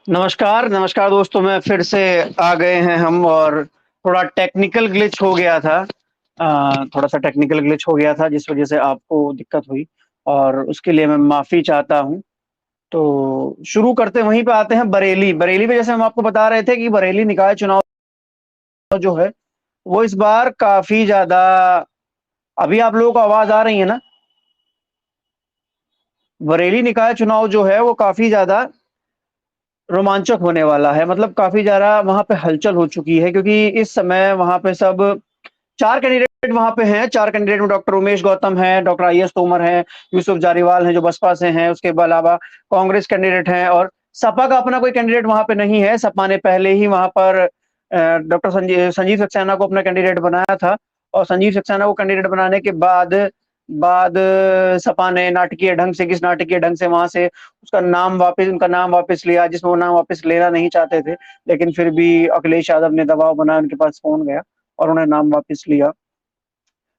नमस्कार, नमस्कार दोस्तों, मैं फिर से आ गए हैं हम और थोड़ा टेक्निकल ग्लिच हो गया था। थोड़ा-सा टेक्निकल ग्लिच हो गया था जिस वज़ह से आपको दिक्कत हुई और उसके लिए मैं माफ़ी चाहता हूँ। तो शुरू करते वहीं पे आते हैं बरेली। बरेली में जैसे हम आपको बता रहे थे कि बरेली निकाय चुनाव जो है, वो इस बार काफ़ी ज़्यादा अभी आप लोगों को आवाज़ आ रही है ना? बरेली निकाय चुनाव जो है वो काफ़ी ज़्यादा रोमांचक होने वाला है। मतलब काफ़ी ज़्यादा वहाँ पे हलचल हो चुकी है क्योंकि इस समय वहाँ पे सब 4 कैंडिडेट वहाँ पे हैं, 4 कैंडिडेट में डॉक्टर उमेश गौतम हैं, डॉक्टर आईएस तोमर हैं, यूसुफ जारीवाल हैं जो बसपा से हैं, उसके अलावा कांग्रेस कैंडिडेट हैं और सपा का अपना कोई कैंडिडेट वहाँ पे नहीं है। सपा ने पहले ही वहाँ पर डॉक्टर संजीव सक्सेना को अपना कैंडिडेट बनाया था और संजीव सक्सेना को कैंडिडेट बनाने के बाद सपा ने नाटकीय ढंग से किस नाटकीय ढंग से वहाँ से उनका नाम वापस लिया जिसमें वो नाम वापस लेना नहीं चाहते थे। लेकिन फिर भी अखिलेश यादव ने दबाव बनाया, उनके पास फ़ोन गया और उन्होंने नाम वापस लिया।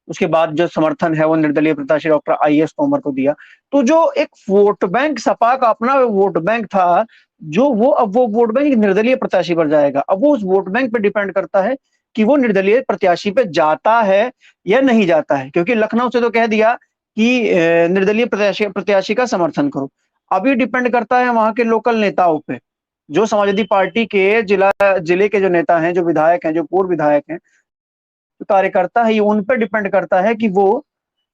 उसके बाद जो समर्थन है वो निर्दलीय प्रत्याशी डॉक्टर आईएस तोमर को दिया। तो जो एक वोट बैंक सपा का अपना वोट बैंक था, जो वो अब वो वोट बैंक एक निर्दलीय प्रत्याशी पर जाएगा। अब वो उस वोट बैंक पे डिपेंड करता है कि वो निर्दलीय प्रत्याशी पे जाता है या नहीं जाता है। क्योंकि लखनऊ से तो कह दिया कि निर्दलीय प्रत्याशी प्रत्याशी का समर्थन करो। अब ये डिपेंड करता है वहाँ के लोकल नेताओं पे। जो समाजवादी पार्टी के जिले के जो नेता हैं, जो विधायक हैं, जो पूर्व विधायक हैं, जो कार्यकर्ता है, ये उन पे डिपेंड करता है कि वो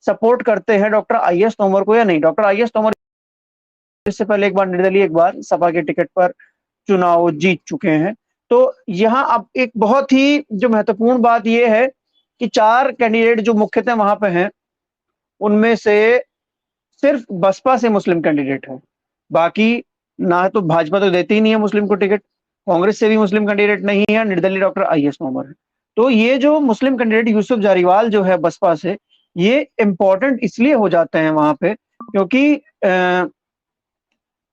सपोर्ट करते हैं डॉक्टर आईएस तोमर को या नहीं। डॉक्टर आईएस तोमर इससे पहले एक बार निर्दलीय, एक बार सपा के टिकट पर चुनाव जीत चुके हैं। तो यहाँ अब एक बहुत ही जो महत्वपूर्ण बात ये है कि 4 कैंडिडेट जो मुख्यतः वहाँ पे हैं, उनमें से सिर्फ बसपा से मुस्लिम कैंडिडेट है। बाकी ना तो भाजपा तो देती ही नहीं है मुस्लिम को टिकट, कांग्रेस से भी मुस्लिम कैंडिडेट नहीं है, निर्दलीय डॉक्टर आईएस तोमर है। तो ये जो मुस्लिम कैंडिडेट यूसुफ जारीवाल जो है बसपा से, ये इम्पोर्टेंट इसलिए हो जाते हैं वहाँ पे क्योंकि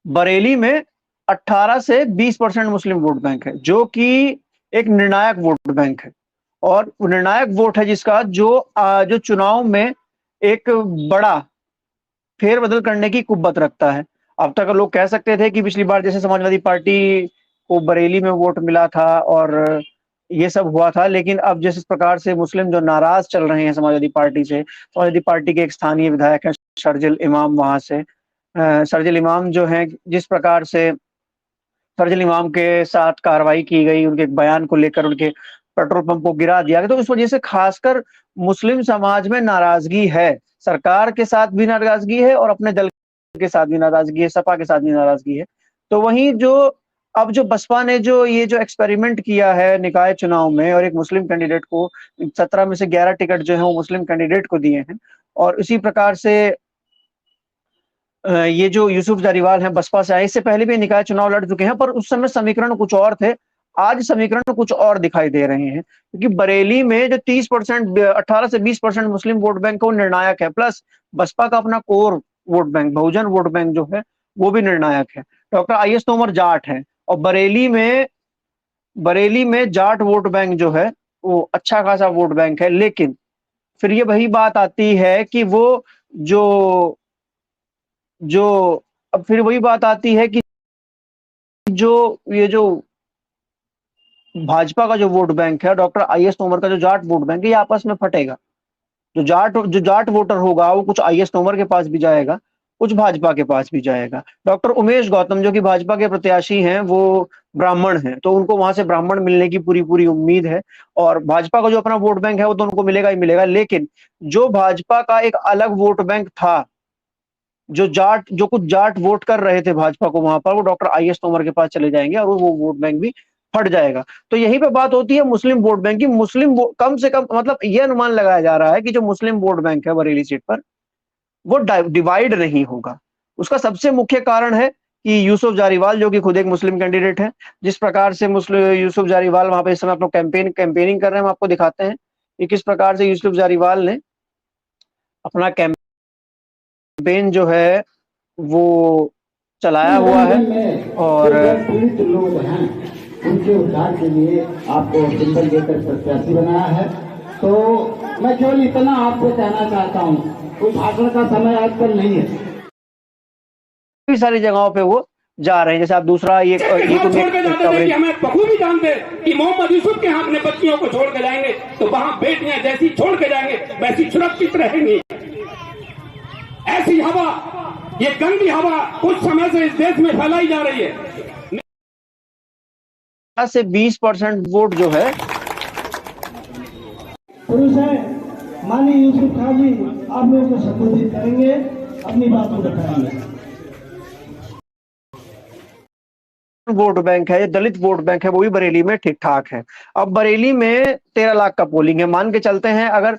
बरेली में 18 से 20% मुस्लिम वोट बैंक है, जो कि एक निर्णायक वोट बैंक है और निर्णायक वोट है जिसका जो चुनाव में एक बड़ा फेरबदल करने की कुव्वत रखता है। अब तक लोग कह सकते थे कि पिछली बार जैसे समाजवादी पार्टी को बरेली में वोट मिला था और ये सब हुआ था, लेकिन अब जिस प्रकार से मुस्लिम जो नाराज चल रहे हैं समाजवादी पार्टी से, समाजवादी पार्टी के एक स्थानीय विधायक हैं शर्जिल इमाम वहां से, शर्जिल इमाम जो हैं, जिस प्रकार से शर्जिल इमाम के साथ कार्रवाई की गई, उनके एक बयान को लेकर उनके पेट्रोल पंप को गिरा दिया गया, तो उस वजह से खासकर मुस्लिम समाज में नाराजगी है। सरकार के साथ भी नाराजगी है और अपने दल के साथ भी नाराजगी है, सपा के साथ भी नाराजगी है। तो वहीं जो बसपा ने जो ये जो एक्सपेरिमेंट किया है निकाय चुनाव में और एक मुस्लिम कैंडिडेट को 17 में से 11 टिकट जो है वो मुस्लिम कैंडिडेट को दिए हैं और इसी प्रकार से ये जो यूसुफ जारीवाल हैं बसपा से आए, इससे पहले भी निकाय चुनाव लड़ चुके हैं पर उस समय समीकरण कुछ और थे। आज समीकरण कुछ और दिखाई दे रहे हैं क्योंकि बरेली में जो 30% 18 से 20% मुस्लिम वोट बैंक है वो निर्णायक है, प्लस बसपा का अपना कोर वोट बैंक बहुजन वोट बैंक जो है वो भी निर्णायक है। डॉक्टर आईएस तोमर जाट हैं और बरेली में जाट वोट बैंक जो है वो अच्छा खासा वोट बैंक है, लेकिन फिर ये वही बात आती है कि वो जो जो अब फिर वही बात आती है कि जो ये जो भाजपा का जो वोट बैंक है, डॉक्टर आईएस तोमर का जो जाट वोट बैंक है, ये आपस में फटेगा। जो जाट वोटर होगा वो कुछ आईएस तोमर के पास भी जाएगा, कुछ भाजपा के पास भी जाएगा। डॉक्टर उमेश गौतम जो कि भाजपा के प्रत्याशी हैं, वो ब्राह्मण हैं, तो उनको वहां से ब्राह्मण मिलने की पूरी पूरी उम्मीद है और भाजपा का जो अपना वोट बैंक है वो तो उनको मिलेगा ही मिलेगा। लेकिन जो भाजपा का एक अलग वोट बैंक था, जो कुछ जाट वोट कर रहे थे भाजपा को वहां पर, वो डॉक्टर आईएस तोमर के पास चले जाएंगे और वो वोट बैंक भी फट जाएगा। तो यहीं पे बात होती है मुस्लिम वोट बैंक की। कम से कम मतलब ये अनुमान लगाया जा रहा है कि जो मुस्लिम वोट बैंक है बरेली सीट पर वो डिवाइड नहीं होगा। उसका सबसे मुख्य कारण है कि यूसुफ जारीवाल जो कि खुद एक मुस्लिम कैंडिडेट है, जिस प्रकार से मुस्लिम यूसुफ जारीवाल वहां पे इस समय अपना कैंपेनिंग कर रहे हैं, हम आपको दिखाते हैं कि किस प्रकार से यूसुफ जारीवाल ने अपना कैंपेन जो है वो चलाया हुआ है और जो पीड़ित लोग हैं उनके उद्धार के लिए आपको सिंबल देकर प्रत्याशी बनाया है। तो मैं केवल इतना आपको कहना चाहता हूँ, कोई भाषण का समय आजकल नहीं है। काफी सारी जगहों पे वो जा रहे हैं। जैसे आप दूसरा ये छोड़ के जाते थे कि हमें बखूबी जानते कि मोहम्मद यूसुफ के यहाँ अपने बच्चियों को छोड़ के जाएंगे तो वहां बेटियां जैसी छोड़ के जाएंगे वैसी सुरक्षित रहेंगी। ऐसी हवा, ये गंदी हवा कुछ समय से इस देश में फैलाई जा रही है। से 20% वोट जो है पुरुष है। माननीय यूसुफ खान जी आप लोगों को संबोधित करेंगे, अपनी बात को रखेंगे। वोट बैंक है, दलित वोट बैंक है, वो भी बरेली में ठीक ठाक है। अब बरेली में 13 लाख का पोलिंग है, मान के चलते हैं अगर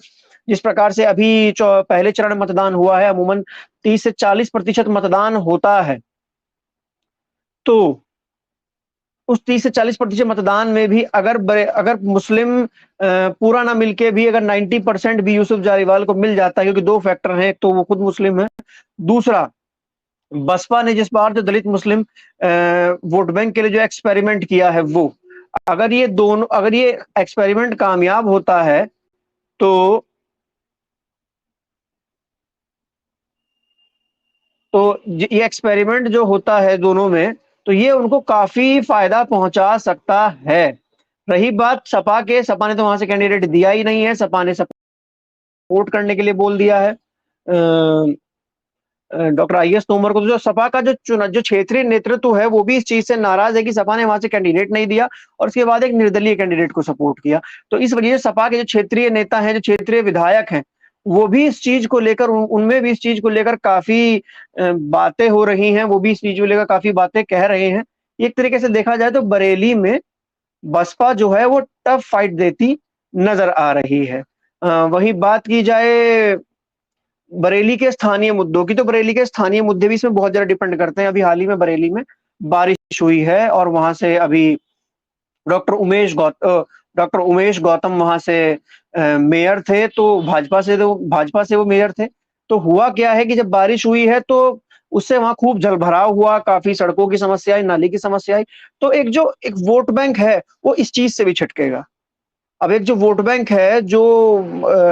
जिस प्रकार से अभी पहले चरण मतदान हुआ है, अमूमन 30 से 40% मतदान होता है, तो उस 30 से 40% मतदान में भी अगर मुस्लिम पूरा ना मिलके भी अगर 90% भी यूसुफ जारीवाल को मिल जाता है, क्योंकि दो फैक्टर हैं, एक तो वो खुद मुस्लिम है, दूसरा बसपा ने जिस बार जो दलित मुस्लिम वोट बैंक के लिए जो एक्सपेरिमेंट किया है, वो अगर ये एक्सपेरिमेंट कामयाब होता है तो ये एक्सपेरिमेंट जो होता है दोनों में, तो ये उनको काफी फायदा पहुंचा सकता है। रही बात सपा ने तो वहां से कैंडिडेट दिया ही नहीं है, सपा ने सपोर्ट करने के लिए बोल दिया है डॉक्टर आईएस तोमर को। तो जो सपा का जो क्षेत्रीय नेतृत्व है वो भी इस चीज से नाराज है कि सपा ने वहां से कैंडिडेट नहीं दिया और उसके बाद एक निर्दलीय कैंडिडेट को सपोर्ट किया। तो इस वजह से सपा के जो क्षेत्रीय नेता हैं, जो क्षेत्रीय विधायक हैं, वो भी इस चीज को लेकर उनमें भी इस चीज को लेकर काफी बातें हो रही हैं, वो भी इस चीज को लेकर काफी बातें कह रहे हैं। एक तरीके से देखा जाए तो बरेली में बसपा जो है वो टफ फाइट देती नजर आ रही है। वही बात की जाए बरेली के स्थानीय मुद्दों की, तो बरेली के स्थानीय मुद्दे भी इसमें बहुत ज्यादा डिपेंड करते हैं। अभी हाल ही में बरेली में बारिश हुई है और वहां से अभी डॉक्टर उमेश गौतम वहां से मेयर थे, तो भाजपा से वो मेयर थे। तो हुआ क्या है कि जब बारिश हुई है तो उससे वहां खूब जलभराव हुआ, काफी सड़कों की समस्या आई, नाली की समस्या आई। तो एक वोट बैंक है वो इस चीज से भी छिटकेगा। अब एक जो वोट बैंक है जो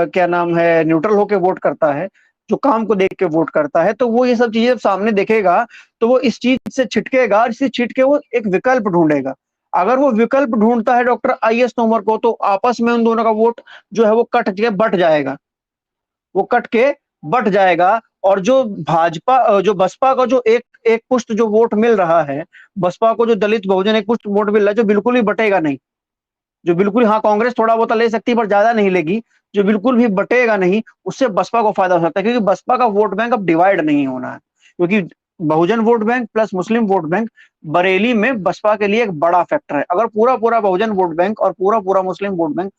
क्या नाम है, न्यूट्रल होकर वोट करता है, जो काम को देख के वोट करता है, तो वो ये सब चीजें सामने देखेगा तो वो इस चीज से छिटकेगा और इससे छिटके वो एक विकल्प ढूंढेगा। अगर वो विकल्प ढूंढता है डॉक्टर आईएस तोमर को, तो आपस में उन दोनों का वोट जो है वो कट के बट जाएगा। और जो बसपा का जो एक पुष्ट जो वोट मिल रहा है, बसपा को जो दलित बहुजन एक पुष्ट वोट मिल रहा है, जो बिल्कुल भी बटेगा नहीं, जो बिल्कुल, हाँ कांग्रेस थोड़ा बहुत ले सकती है पर ज्यादा नहीं लेगी, जो बिल्कुल भी बटेगा नहीं, उससे बसपा को फायदा हो सकता है। क्योंकि बसपा का वोट बैंक अब डिवाइड नहीं होना है, क्योंकि बहुजन वोट बैंक प्लस मुस्लिम वोट बैंक बरेली में बसपा के लिए एक बड़ा फैक्टर है। अगर पूरा बहुजन वोट बैंक और पूरा मुस्लिम वोट बैंक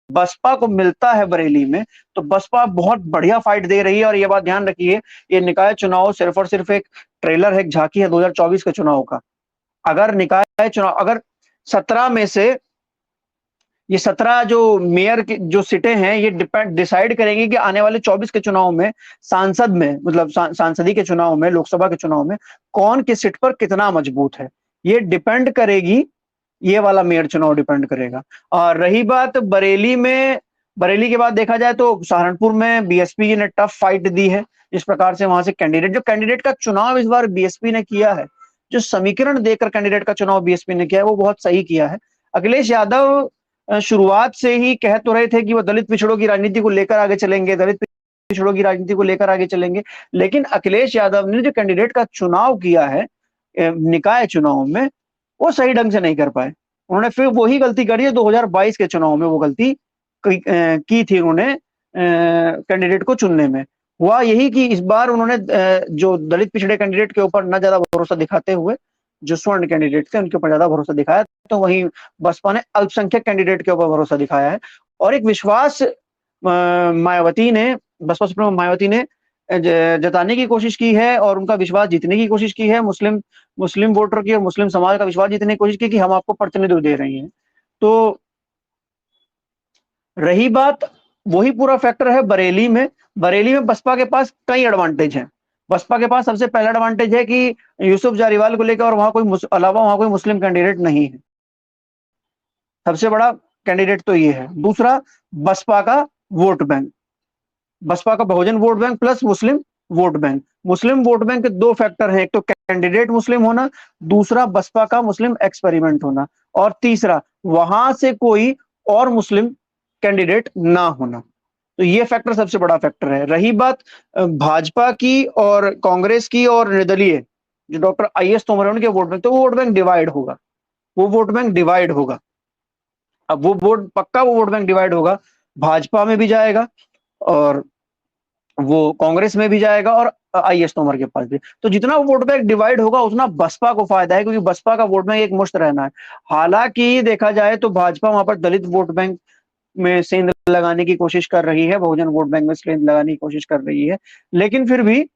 बसपा को मिलता है बरेली में, तो बसपा बहुत बढ़िया फाइट दे रही है। और ये बात ध्यान रखिए, ये निकाय चुनाव सिर्फ और सिर्फ एक ट्रेलर है, एक झांकी है 2024 के चुनाव का। अगर 17 में से ये 17 जो मेयर की जो सीटें हैं, ये डिसाइड करेंगे कि आने वाले 24 के चुनाव में सांसदी के चुनाव में, लोकसभा के चुनाव में कौन किस सीट पर कितना मजबूत है, ये डिपेंड करेगी, ये वाला मेयर चुनाव डिपेंड करेगा। और रही बात बरेली के बाद देखा जाए तो सहारनपुर में बीएसपी ने टफ फाइट दी है। जिस प्रकार से वहां से कैंडिडेट का चुनाव इस बार बीएसपी ने किया है, जो समीकरण देकर कैंडिडेट का चुनाव बीएसपी ने किया है, वो बहुत सही किया है। अखिलेश यादव शुरुआत से ही कह तो रहे थे कि वो दलित पिछड़ों की राजनीति को लेकर आगे चलेंगे, लेकिन अखिलेश यादव ने जो कैंडिडेट का चुनाव किया है निकाय चुनाव में, वो सही ढंग से नहीं कर पाए। उन्होंने फिर वही गलती करी है 2022 के चुनाव में, वो गलती की थी उन्होंने कैंडिडेट को चुनने में। हुआ यही कि इस बार उन्होंने जो दलित पिछड़े कैंडिडेट के ऊपर न ज्यादा भरोसा दिखाते हुए जो स्वर्ण कैंडिडेट थे उनके ऊपर ज्यादा भरोसा दिखाया, तो वहीं बसपा ने अल्पसंख्यक कैंडिडेट के ऊपर भरोसा दिखाया है। और एक विश्वास बसपा सुप्रीमो मायावती ने जताने की कोशिश की है और उनका विश्वास जीतने की कोशिश की है, मुस्लिम वोटर की और मुस्लिम समाज का विश्वास जीतने की कोशिश की कि हम आपको प्रतिनिधित्व दे रही हैं। तो रही बात, वही पूरा फैक्टर है बरेली में बसपा के पास कई एडवांटेज हैं। बसपा के पास सबसे पहला एडवांटेज है कि यूसुफ जारीवाल को लेकर और वहां कोई मुस्लिम कैंडिडेट नहीं है, सबसे बड़ा कैंडिडेट तो ये है। दूसरा, बसपा का वोट बैंक, बसपा का बहुजन वोट बैंक प्लस मुस्लिम वोट बैंक, मुस्लिम वोट बैंक के दो फैक्टर हैं, एक तो कैंडिडेट मुस्लिम होना, दूसरा बसपा का मुस्लिम एक्सपेरिमेंट होना, और तीसरा वहां से कोई और मुस्लिम कैंडिडेट ना होना। तो ये फैक्टर सबसे बड़ा फैक्टर है। रही बात भाजपा की और कांग्रेस की और निर्दलीय जो डॉक्टर आई.एस. तोमर है उनके वोट बैंक, तो वो वोट बैंक डिवाइड होगा, वो वोट बैंक डिवाइड होगा। अब वो वोट बैंक डिवाइड होगा, भाजपा में भी जाएगा और वो कांग्रेस में भी जाएगा और आई.एस. तोमर के पास भी। तो जितना वोट बैंक डिवाइड होगा उतना बसपा को फायदा है, क्योंकि बसपा का वोट बैंक एक मुश्त रहना है। हालांकि देखा जाए तो भाजपा वहां पर दलित वोट बैंक में सेंध लगाने की कोशिश कर रही है, बहुजन वोट बैंक में सेंध लगाने की कोशिश कर रही है, लेकिन फिर भी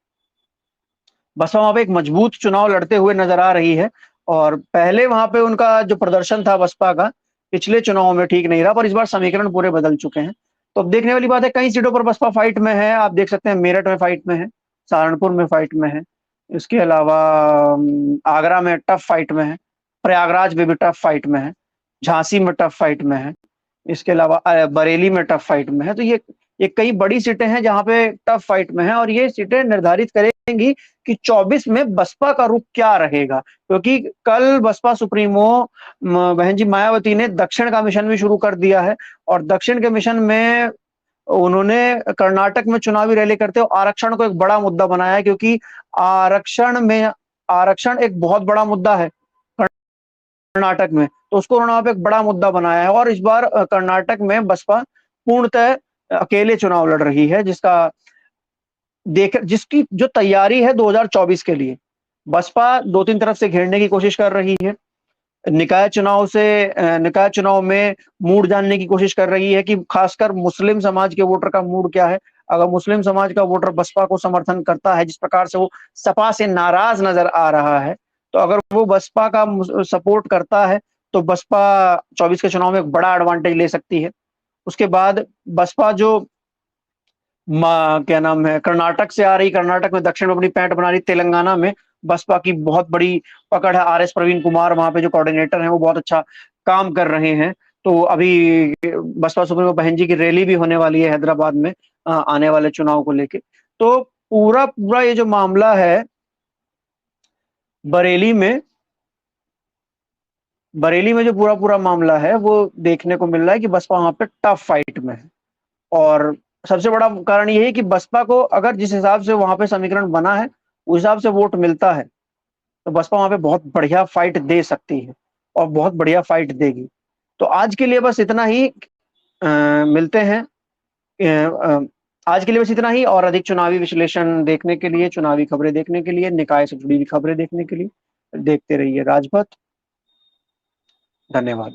बसपा वहां पे एक मजबूत चुनाव लड़ते हुए नजर आ रही है। और पहले वहां पे उनका जो प्रदर्शन था बसपा का पिछले चुनावों में ठीक नहीं रहा, पर इस बार समीकरण पूरे बदल चुके हैं। तो अब देखने वाली बात है, कई सीटों पर बसपा फाइट में है। आप देख सकते हैं मेरठ में फाइट में है, सहारनपुर में फाइट में है, इसके अलावा आगरा में टफ फाइट में है, प्रयागराज में भी टफ फाइट में है, झांसी में टफ फाइट में है, इसके अलावा बरेली में टफ फाइट में है। तो ये कई बड़ी सीटें हैं जहां पे टफ फाइट में है, और ये सीटें निर्धारित करेंगी कि 24 में बसपा का रुख क्या रहेगा। क्योंकि कल बसपा सुप्रीमो बहन जी मायावती ने दक्षिण का मिशन भी शुरू कर दिया है, और दक्षिण के मिशन में उन्होंने कर्नाटक में चुनावी रैली करते हुए आरक्षण को एक बड़ा मुद्दा बनाया है, क्योंकि आरक्षण एक बहुत बड़ा मुद्दा है कर्नाटक में, तो उसको उन्होंने वहां पे एक बड़ा मुद्दा बनाया है। और इस बार कर्नाटक में बसपा पूर्णतः अकेले चुनाव लड़ रही है, जिसकी जो तैयारी है 2024 के लिए। बसपा दो तीन तरफ से घेरने की कोशिश कर रही है, निकाय चुनाव में मूड जानने की कोशिश कर रही है कि खासकर मुस्लिम समाज के वोटर का मूड क्या है। अगर मुस्लिम समाज का वोटर बसपा को समर्थन करता है, जिस प्रकार से वो सपा से नाराज नजर आ रहा है, तो अगर वो बसपा का सपोर्ट करता है तो बसपा 24 के चुनाव में एक बड़ा एडवांटेज ले सकती है। उसके बाद बसपा जो क्या नाम है कर्नाटक से आ रही, कर्नाटक में दक्षिण में अपनी पैंट बना रही, तेलंगाना में बसपा की बहुत बड़ी पकड़ है। आर.एस. प्रवीण कुमार वहां पे जो कोऑर्डिनेटर हैं वो बहुत अच्छा काम कर रहे हैं। तो अभी बसपा सुप्रीमो बहन जी की रैली भी होने वाली है हैदराबाद में आने वाले चुनाव को लेके। तो पूरा ये जो मामला है बरेली में जो पूरा मामला है वो देखने को मिल रहा है कि बसपा वहां पे टफ फाइट में है। और सबसे बड़ा कारण ये है कि बसपा को अगर जिस हिसाब से वहां पे समीकरण बना है उस हिसाब से वोट मिलता है, तो बसपा वहां पे बहुत बढ़िया फाइट दे सकती है और बहुत बढ़िया फाइट देगी। तो आज के लिए बस इतना ही, मिलते हैं आज के लिए बस इतना ही। और अधिक चुनावी विश्लेषण देखने के लिए, चुनावी खबरें देखने के लिए, निकाय से जुड़ी हुई खबरें देखने के लिए देखते रहिए राजपथ। धन्यवाद।